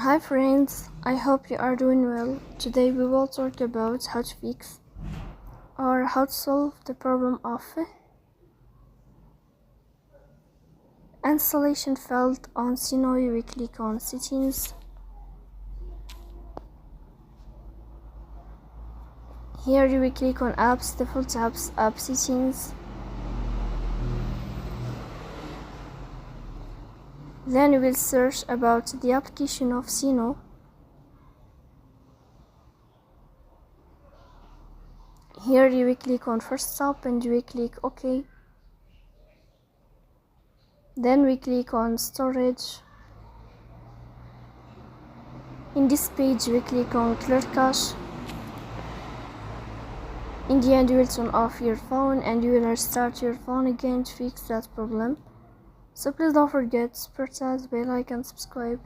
Hi friends, I hope you are doing well. Today we will talk about how to fix or how to solve the problem of installation failed on Suno. We click on settings. Here you will click on apps, default apps, app settings. Then you will search about the application of Suno. Here you will click on first stop and you will click OK. Then we click on storage. In this page we click on clear cache. In the end you will turn off your phone and you will restart your phone again to fix that problem. So please don't forget to press the bell icon and subscribe.